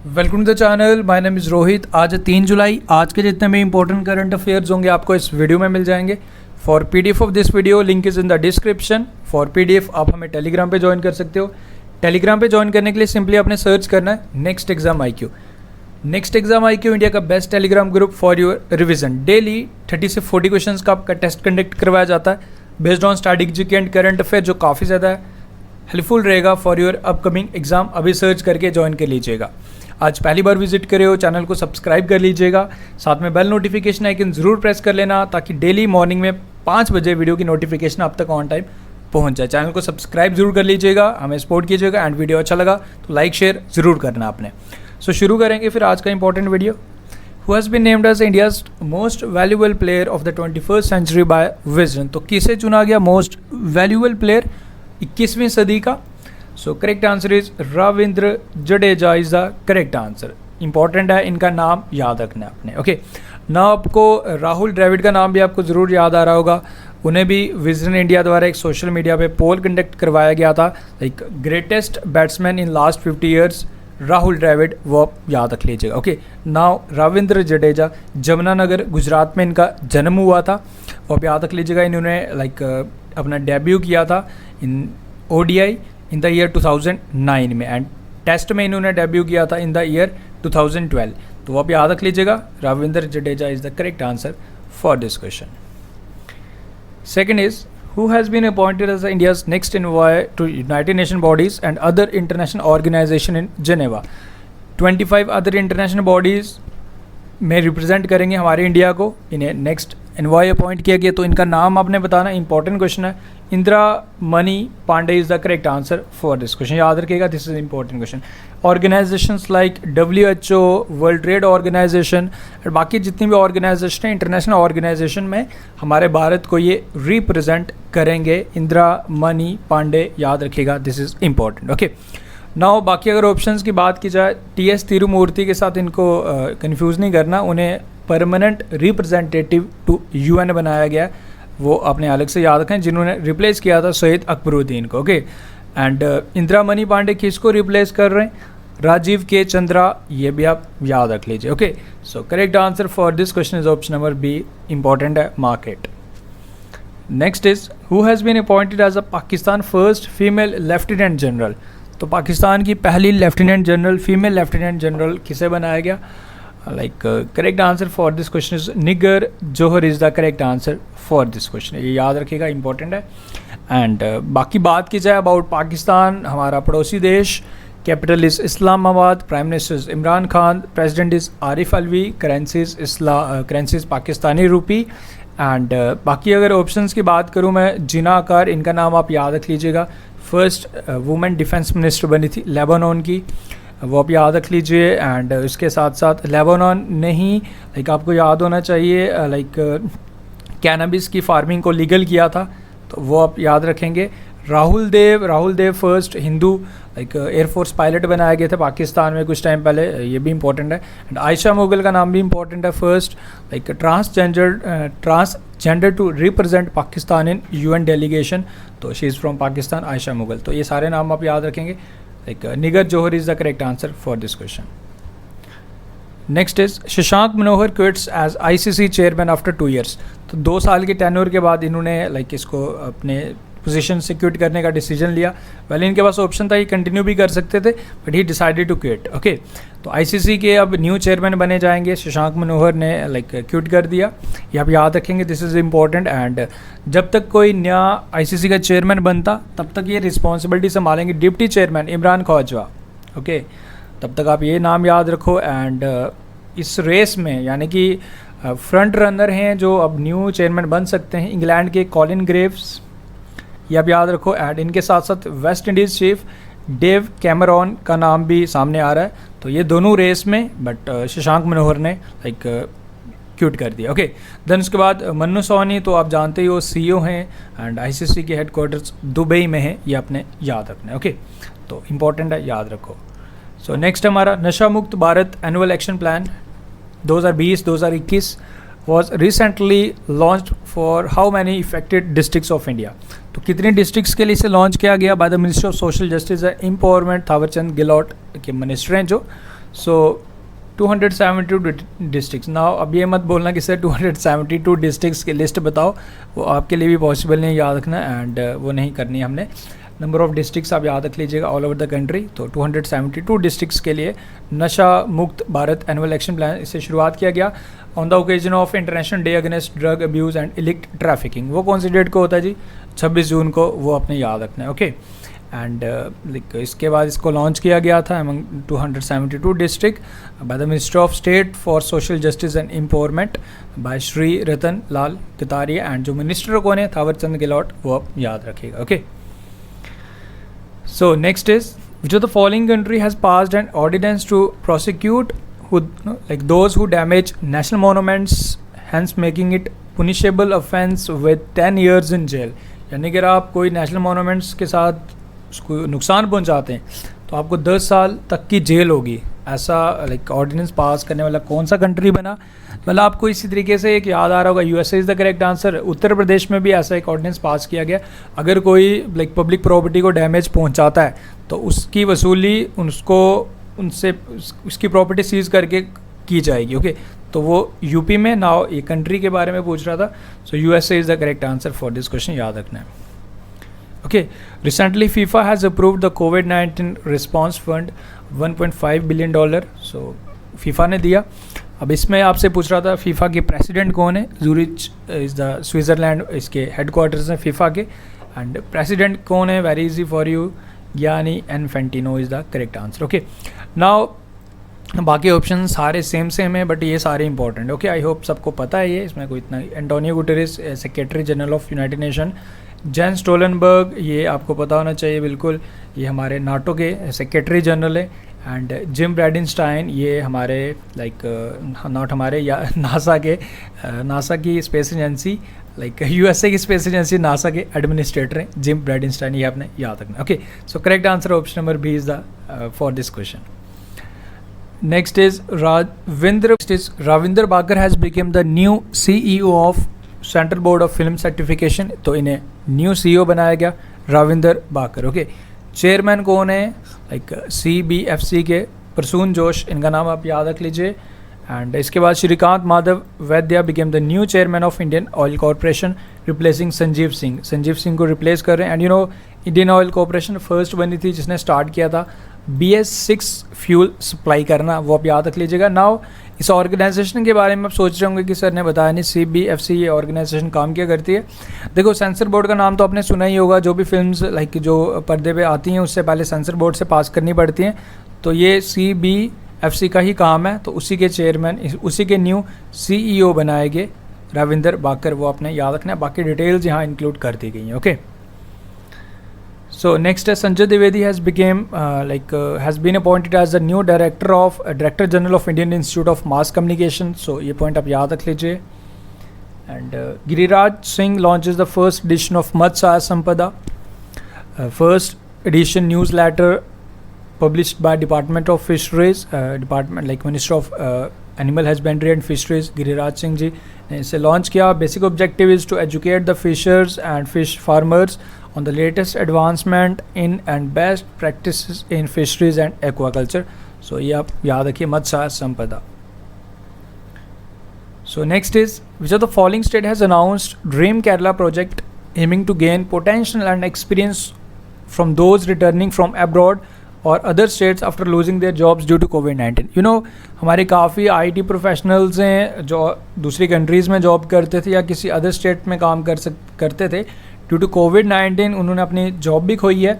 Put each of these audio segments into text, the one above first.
Welcome to the channel. My name is Rohit. आज है 3 जुलाई। आज के जितने भी इंपॉर्टेंट करंट अफेयर्स होंगे आपको इस वीडियो में मिल जाएंगे। For PDF of this video link is in the description. For PDF आप हमें टेलीग्राम पे ज्वाइन कर सकते हो। टेलीग्राम पे ज्वाइन करने के लिए सिंपली आपने सर्च करना है next exam IQ। Next exam IQ India का best Telegram group for your revision. Daily 30 से 40 क्वेश्चन का आपका टेस्ट कंडक्ट करवाया जाता है based on static GK and current affair, जो काफ़ी ज़्यादा हेल्पफुल रहेगा फॉर योर अपकमिंग एग्जाम। अभी सर्च करके ज्वाइन कर लीजिएगा। आज पहली बार विजिट करे हो चैनल को सब्सक्राइब कर लीजिएगा, साथ में बेल नोटिफिकेशन आइकन ज़रूर प्रेस कर लेना ताकि डेली मॉर्निंग में 5 बजे वीडियो की नोटिफिकेशन आप तक ऑन टाइम पहुंच जाए। चैनल को सब्सक्राइब जरूर कर लीजिएगा, हमें सपोर्ट कीजिएगा एंड वीडियो अच्छा लगा तो लाइक शेयर ज़रूर करना आपने। सो शुरू करेंगे फिर आज का important video. Who has been named as India's most valuable player of the 21st century by Wisden. तो किसे चुना गया मोस्ट वैल्यूएबल प्लेयर 21वीं सदी का? सो correct answer is Ravindra Jadeja is the correct answer. Important है, इनका नाम याद रखना है आपने। ओके ना, आपको राहुल द्रविड़ का नाम भी आपको ज़रूर याद आ रहा होगा। उन्हें भी विजन इंडिया द्वारा एक सोशल मीडिया पे पोल कंडक्ट करवाया गया था, like greatest batsman in last 50 years Rahul Dravid, वो आप याद रख लीजिएगा। ओके नाउ रविंद्र जडेजा, जमुनानगर गुजरात में इनका जन्म हुआ था, वो आप याद रख लीजिएगा। इन्होंने अपना डेब्यू किया था इन ODI इन द ईयर 2009 में एंड टेस्ट में इन्होंने डेब्यू किया था इन द ईयर 2012। तो वो आप याद रख लीजिएगा, Ravindra Jadeja is the correct answer for this question. Second is who has been appointed as India's next envoy to United Nation bodies and other international organisation in Geneva. 25 other international bodies में represent करेंगे हमारे India को, इन्हें next envoy appoint किया गया। तो इनका नाम आपने बताना, इंपॉर्टेंट क्वेश्चन है। Indira Mani Pandey is the correct answer for this question, याद रखिएगा, this is important question. Organisations like WHO, world trade organisation और बाकी जितनी भी ऑर्गेनाइजेशन है इंटरनेशनल ऑर्गेनाइजेशन में हमारे भारत को ये रिप्रेजेंट करेंगे। इंदिरा मनी पांडे, याद रखिएगा, this is important. Okay now बाकी अगर ऑप्शंस की बात की जाए, TS तिरुमूर्ति के साथ इनको कंफ्यूज नहीं करना, उन्हें परमानेंट रिप्रेजेंटेटिव टू UN बनाया गया, वो आपने अलग से याद रखें, जिन्होंने रिप्लेस किया था सैयद अकबरुद्दीन को। ओके एंड इंदिरा मनी पांडे किसको रिप्लेस कर रहे हैं? राजीव के चंद्रा, ये भी आप याद रख लीजिए। Okay so correct answer for this question is option number B, important है, market. Next is who has been appointed as a Pakistan first female lieutenant general. तो पाकिस्तान की पहली lieutenant general, female lieutenant general किसे बनाया गया? Correct answer for this question is Nigar Johar is the correct answer for this question, ये याद रखिएगा, important है। एंड बाकी बात की जाए अबाउट पाकिस्तान, हमारा पड़ोसी देश, capital is Islamabad, prime minister Imran Khan, president is Arif Alvi, currencies Pakistani रूपी। एंड बाकी अगर ऑप्शंस की बात करूँ मैं, जिना अकार, इनका नाम आप याद रख लीजिएगा, फर्स्ट वुमेन डिफेंस मिनिस्टर बनी थी लेबानन की, वो आप याद रख लीजिए। एंड इसके साथ साथ लेबानन ने ही आपको याद होना चाहिए कैनबिस की फार्मिंग को लीगल किया था, तो वो आप याद रखेंगे। Rahul Dev first Hindu air force pilot बनाए गए थे पाकिस्तान में कुछ टाइम पहले, ये भी इंपॉर्टेंट है। एंड आयशा मुगल का नाम भी इंपॉर्टेंट है, first transgender to represent Pakistan in UN delegation, तो she is from Pakistan, Aisha Mughal. तो ये सारे नाम आप याद रखेंगे। Nigar Johar is the correct answer for this question. Next is Shashank Manohar quits as ICC chairman after 2 years. तो 2 साल के टेन्योर के बाद इन्होंने इसको अपने पोजीशन से क्विट करने का डिसीजन लिया। पहले इनके पास ऑप्शन था, ये कंटिन्यू भी कर सकते थे, but he decided to quit. Okay तो ICC के अब न्यू चेयरमैन बने जाएंगे, शशांक मनोहर ने क्विट कर दिया, ये आप याद रखेंगे, दिस इज़ इंपॉर्टेंट। एंड जब तक कोई नया ICC का चेयरमैन बनता तब तक ये रिस्पॉन्सिबिलिटी संभालेंगे deputy chairman Imran Khwaja. Okay तब तक आप ये नाम याद रखो। एंड इस रेस में यानी कि फ्रंट रनर हैं जो अब न्यू चेयरमैन बन सकते हैं, इंग्लैंड के कॉलिन ग्रेव्स, ये आप याद रखो। एंड इनके साथ साथ West Indies chief Dave Cameron का नाम भी सामने आ रहा है, तो ये दोनों रेस में, बट शशांक मनोहर ने क्विट कर दिया। ओके देन उसके बाद मन्नू सोनी, तो आप जानते ही वो CEO हैं एंड ICC के हेडक्वार्टर्स दुबई में है, ये आपने याद रखना है। ओके तो इंपॉर्टेंट है, याद रखो। सो नेक्स्ट हमारा नशा मुक्त Bharat annual action plan 2020-2021 was recently launched for how many affected districts of India। तो कितने डिस्ट्रिक्ट्स के लिए इसे लॉन्च किया गया bye the minister of social justice and empowerment, Thawarchand Gehlot के मिनिस्टर हैं जो। सो 272 डिस्ट्रिक्ट्स। नाउ अब ये मत बोलना कि सर 272 डिस्ट्रिक्ट्स की लिस्ट बताओ, वो आपके लिए भी पॉसिबल नहीं याद रखना, एंड वो नहीं करनी हमने। नंबर ऑफ डिस्ट्रिक्ट्स आप याद रख लीजिएगा ऑल ओवर द कंट्री। तो 272 डिस्ट्रिक्ट्स के लिए नशा मुक्त भारत एनुअल एक्शन प्लान इससे शुरुआत किया गया on the occasion of international day against drug abuse and illicit trafficking. वो कौन सी डेट को होता है जी? 26 जून को, वो अपने याद रखना है। ओके, एंड इसके बाद इसको लॉन्च किया गया था among 272 district by the minister of state for social justice and empowerment by Shri Ratan Lal Kataria, and जो मिनिस्टर कौन है? थावर चंद गहलोत, वो आप याद रखिएगा। Okay, so next is, which of the following country has passed an ordinance to prosecute who, like those who damage national monuments, hence making it punishable offence with 10 years in jail। यानी कि अगर आप कोई national monuments के साथ उसको नुकसान पहुंचाते हैं तो आपको 10 साल तक की जेल होगी। ऐसा लाइक ऑर्डिनेंस पास करने वाला कौन सा कंट्री बना? मतलब आपको इसी तरीके से एक याद आ रहा होगा, USA is the correct answer. Uttar Pradesh में भी ऐसा एक ऑर्डिनेंस पास किया गया, अगर कोई लाइक पब्लिक प्रॉपर्टी को डैमेज पहुंचाता है तो उसकी वसूली उसको उनसे उसकी प्रॉपर्टी सीज करके की जाएगी। ओके, तो वो यूपी में ना, ये कंट्री के बारे में पूछ रहा था। So USA is the correct answer for this question, याद रखना है। Okay, recently FIFA has approved the कोविड-19 response fund $1.5 billion. So FIFA ने दिया। अब इसमें आपसे पूछ रहा था फीफा के प्रेसिडेंट कौन है? ज़ूरिच इज़ द स्विट्ज़रलैंड, इसके हेडक्वार्टर्स हैं फीफा के, एंड प्रेसिडेंट कौन है? Very easy for you, Gianni Infantino is the correct answer. Okay, now बाकी ऑप्शन सारे सेम है, बट ये सारे इंपॉर्टेंट। ओके, आई होप सबको पता है ये, इसमें कोई इतना। Antonio Guterres, secretary general of United Nation. Jens Stoltenberg, ये आपको पता होना चाहिए बिल्कुल, ये हमारे नाटो के सेक्रेटरी जनरल है। एंड जिम ब्रैडनस्टाइन, ये हमारे लाइक नॉट हमारे या नासा की स्पेस एजेंसी, लाइक यूएसए की स्पेस एजेंसी नासा के एडमिनिस्ट्रेटर हैं जिम ब्रैडनस्टाइन, ये आपने याद रखना। Okay, so correct answer option number B is the for this question. Next is Ravinder Bhakar has become the new CEO of central board of film certification. तो इन्हें new CEO बनाया गया, राविंदर बाकर। ओके, चेयरमैन कौन है? लाइक CBFC के प्रसून जोश, इनका नाम आप याद रख लीजिए। एंड इसके बाद श्रीकांत माधव वैद्या became the new chairman of Indian oil corporation, replacing Sanjeev Singh को रिप्लेस कर रहे हैं। And you know Indian oil corporation first बनी थी जिसने स्टार्ट किया था BS6 फ्यूल सप्लाई करना, वो आप याद रख लीजिएगा। नाउ इस ऑर्गेनाइजेशन के बारे में आप सोच रहे होंगे कि सर ने बताया नहीं, CBFC ये ऑर्गेनाइजेशन काम क्या करती है। देखो, सेंसर बोर्ड का नाम तो आपने सुना ही होगा, जो भी फिल्म्स लाइक जो पर्दे पे आती हैं उससे पहले सेंसर बोर्ड से पास करनी पड़ती हैं, तो ये CBFC का ही काम है। तो उसी के चेयरमैन, उसी के न्यू CEO बनाए गए राविंदर बाकर, वो आपने याद रखना है। बाकी डिटेल्स यहाँ इंक्लूड कर दी गई हैं। Okay, so next is Sanjay Dwivedi has been appointed as the new Director General of Indian Institute of Mass Communication. So ये point आप याद रख लीजिए। And Giriraj Singh launches the first edition of Matsya Sampada, first edition newsletter published by Department of Fisheries, department like Minister of Animal Husbandry and Fisheries, Giriraj Singh जी ने इसे launch किया। Basic objective is to educate the fishers and fish farmers on the latest advancement in and best practices in fisheries and aquaculture. So ये आप याद रखिए, मत्स्य संपदा। So next is, which of the following state has announced Dream Kerala project aiming to gain potential and experience from those returning from abroad or other states after losing their jobs due to COVID-19? You know, हमारे काफ़ी IT professionals हैं जो दूसरी countries में job करते थे या किसी अदर स्टेट में काम करते थे, ड्यू टू COVID-19 उन्होंने अपनी जॉब भी खोई है।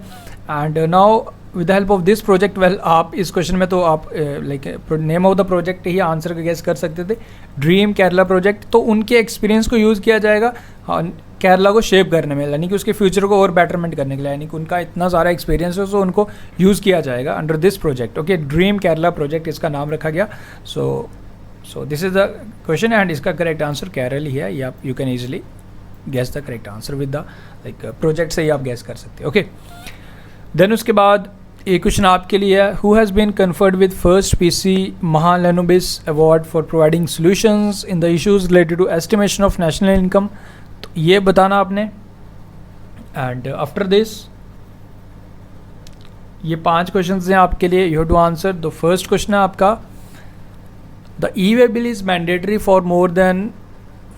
And now with the help of this project, well आप इस क्वेश्चन में तो आप like name of the project he answer का गेस कर सकते थे, ड्रीम केरला प्रोजेक्ट। तो उनके एक्सपीरियंस को यूज़ किया जाएगा केरला को शेप करने में, यानी कि उसके फ्यूचर को और बेटरमेंट करने के लिए, यानी कि उनका इतना सारा एक्सपीरियंस है तो उनको यूज़ किया जाएगा under this project. Okay, dream Kerala project इसका नाम रखा गया। So this is the question and इसका करेक्ट आंसर केरल ही है। Yeah you can easily guess the correct answer with the like project से ही आप गेस कर सकते हो। ओके, देन उसके बाद एक क्वेश्चन आपके लिए है, who has been conferred with first PC Mahalanobis award for providing solutions in the issues related to estimation of national income. तो ये बताना आपने। एंड आफ्टर दिस ये 5 क्वेश्चन हैं आपके लिए, you have to answer. The first question है आपका, the e way bill is mandatory for more than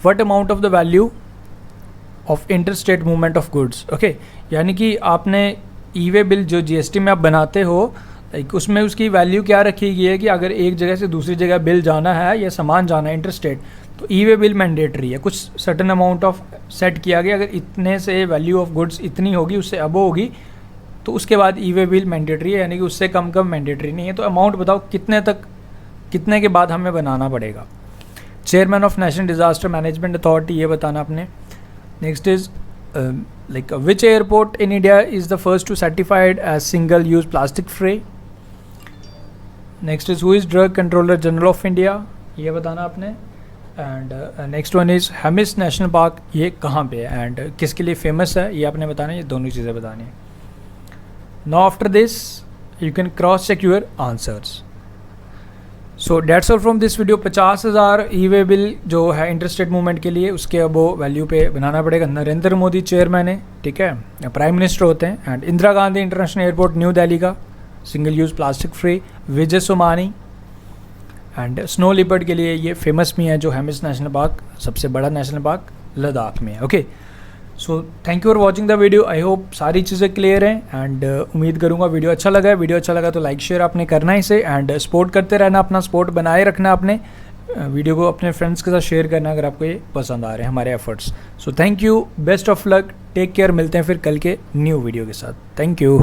what amount of the value of interstate movement of goods. Okay, यानी कि आपने ई way bill जो जीएसटी में आप बनाते हो, लाइक उसमें उसकी वैल्यू क्या रखी गई है कि अगर एक जगह से दूसरी जगह बिल जाना है या सामान जाना है इंटरस्टेट, तो ई वे बिल मैंडेटरी है। कुछ सर्टन अमाउंट ऑफ सेट किया गया, अगर इतने से वैल्यू ऑफ गुड्स इतनी होगी, उससे अबो होगी, तो उसके बाद ई वे बिल मैंडेटरी है, यानी कि उससे कम मैंडेटरी नहीं है। तो अमाउंट बताओ कितने तक, कितने के बाद हमें बनाना पड़ेगा। Chairman of national disaster management authority, ये बताना आपने। Next is like which airport in India is the first to certified as single use plastic free. Next is who is drug controller general of India, ये बताना आपने। And next one is Hemis national park, ये कहाँ पे है and किसके लिए famous है, ये आपने बताना है। ये दोनों चीज़ें बतानी है। Now after this you can cross check your answers. So that's all from this video. 50,000 e way bill जो है इंटरस्टेट मूवमेंट के लिए, उसके अब वो वैल्यू पे बनाना पड़ेगा। नरेंद्र मोदी चेयरमैन है, ठीक है, प्राइम मिनिस्टर होते हैं। And Indira Gandhi international airport new Delhi का, single use plastic free. Vijay Somani and snow leopard के लिए ये फेमस भी है, जो हेमिस नेशनल पार्क सबसे बड़ा नेशनल पार्क लद्दाख में है। Okay, so thank you for watching the video. I hope सारी चीज़ें क्लियर हैं एंड उम्मीद करूँगा वीडियो अच्छा लगा है। वीडियो अच्छा लगा तो लाइक शेयर आपने करना ही से, एंड सपोर्ट करते रहना, अपना सपोर्ट बनाए रखना आपने। वीडियो को अपने फ्रेंड्स के साथ शेयर करना अगर आपको ये पसंद आ रहे हैं हमारे efforts. So thank you, best of luck, take care. मिलते हैं फिर कल के न्यू वीडियो के साथ। Thank you.